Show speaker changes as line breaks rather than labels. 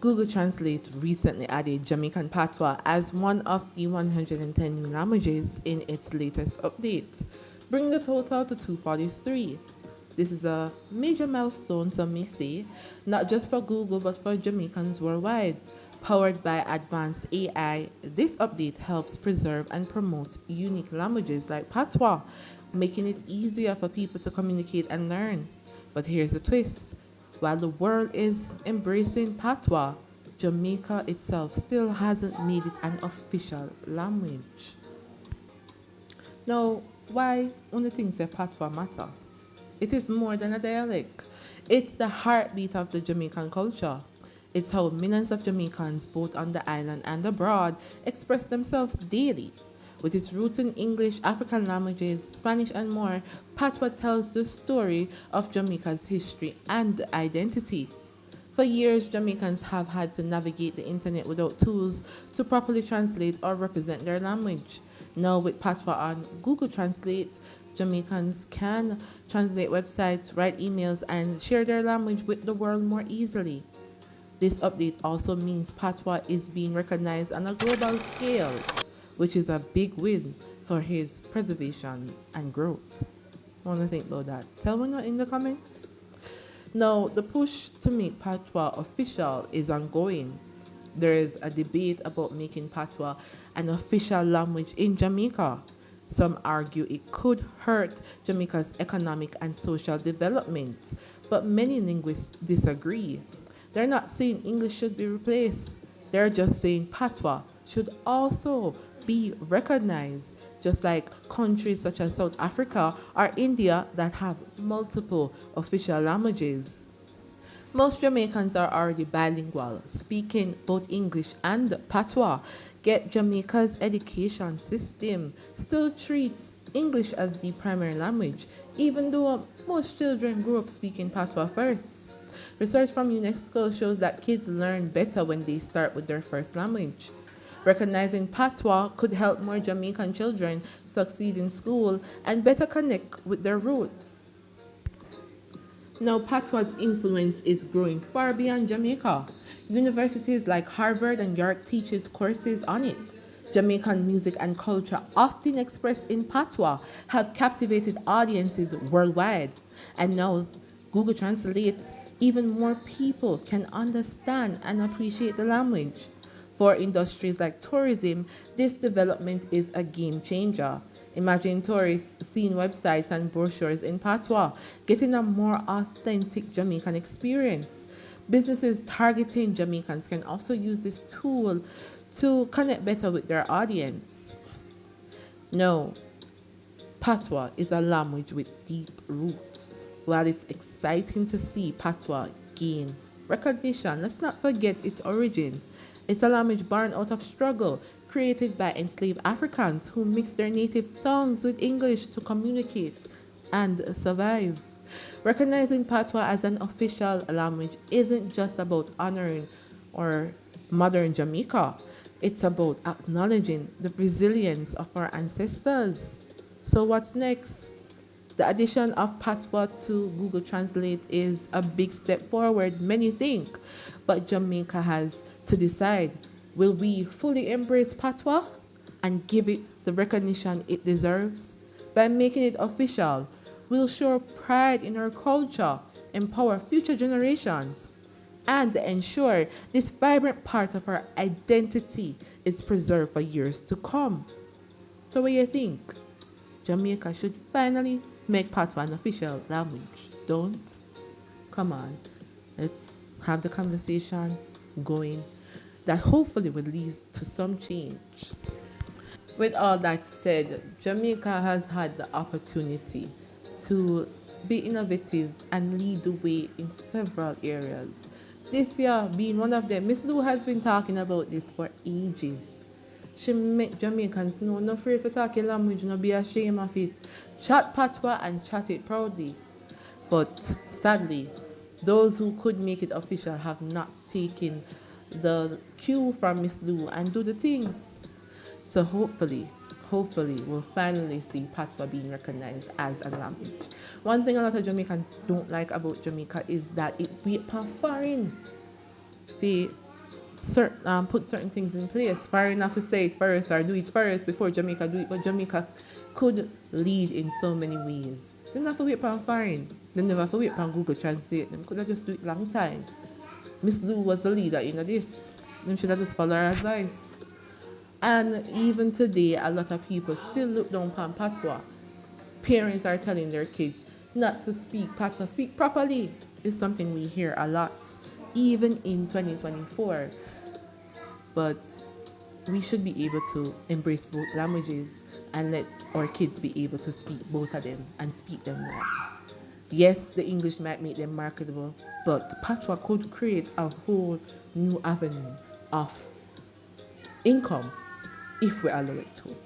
Google Translate recently added Jamaican Patwa as one of the 110 new languages in its latest update, bringing the total to 243. This is a major milestone, some may say, not just for Google but for Jamaicans worldwide. Powered by advanced AI, this update helps preserve and promote unique languages like Patois, making it easier for people to communicate and learn. But here's the twist. While the world is embracing Patois, Jamaica itself still hasn't made it an official language. Now, why only things say Patois matter? It is more than a dialect. It's the heartbeat of the Jamaican culture. It's how millions of Jamaicans, both on the island and abroad, express themselves daily. With its roots in English, African languages, Spanish, and more, Patois tells the story of Jamaica's history and identity. For years, Jamaicans have had to navigate the internet without tools to properly translate or represent their language. Now, with Patois on Google Translate, Jamaicans can translate websites, write emails, and share their language with the world more easily. This update also means Patois is being recognized on a global scale, which is a big win for his preservation and growth. Want to think about that? Tell me in the comments. Now, the push to make Patois official is ongoing. There is a debate about making Patois an official language in Jamaica. Some argue it could hurt Jamaica's economic and social development, but many linguists disagree. They're not saying English should be replaced, they're just saying Patois should also be recognized, just like countries such as South Africa or India that have multiple official languages. Most Jamaicans are already bilingual, speaking both English and Patois, yet Jamaica's education system still treats English as the primary language, even though most children grew up speaking Patois first. Research from UNESCO shows that kids learn better when they start with their first language. Recognizing Patois could help more Jamaican children succeed in school and better connect with their roots. Now, Patois' influence is growing far beyond Jamaica. Universities like Harvard and York teaches courses on it. Jamaican music and culture, often expressed in Patois, have captivated audiences worldwide. And now, Google translates, even more people can understand and appreciate the language. For industries like tourism, this development is a game changer. Imagine tourists seeing websites and brochures in Patois, getting a more authentic Jamaican experience. Businesses targeting Jamaicans can also use this tool to connect better with their audience. No, Patois is a language with deep roots. While it's exciting to see Patois gain recognition, let's not forget its origin. It's a language born out of struggle, created by enslaved Africans who mixed their native tongues with English to communicate and survive. Recognizing Patois as an official language isn't just about honoring or modern Jamaica. It's about acknowledging the resilience of our ancestors. So what's next? The addition of Patois to Google Translate is a big step forward, many think, but Jamaica has to decide, will we fully embrace Patois and give it the recognition it deserves? By making it official, we'll show pride in our culture, empower future generations, and ensure this vibrant part of our identity is preserved for years to come. So what do you think? Jamaica should finally make Patois an official language. Don't? Come on. Let's have the conversation going that hopefully will lead to some change. With all that said, Jamaica has had the opportunity to be innovative and lead the way in several areas. This year being one of them. Miss Lou has been talking about this for ages. She make Jamaicans know no afraid to talk your language, no be ashamed of it. Chat patois and chat it proudly. But sadly, those who could make it official have not taken the cue from Miss Lou and do the thing. So hopefully, we'll finally see Patois being recognized as a language. One thing a lot of Jamaicans don't like about Jamaica is that it wait for foreign. put certain things in place. Foreign enough to say it first or do it first before Jamaica do it, but Jamaica could lead in so many ways. They don't have to wait for foreign. They never have to wait for Google Translate. They could have just do it long time. Miss Lou was the leader in this. They should have just followed her advice. And even today, a lot of people still look down upon Patois. Parents are telling their kids not to speak Patois, speak properly. It's something we hear a lot, even in 2024. But we should be able to embrace both languages and let our kids be able to speak both of them and speak them well. Yes, the English might make them marketable, but Patois could create a whole new avenue of income if we allow it to.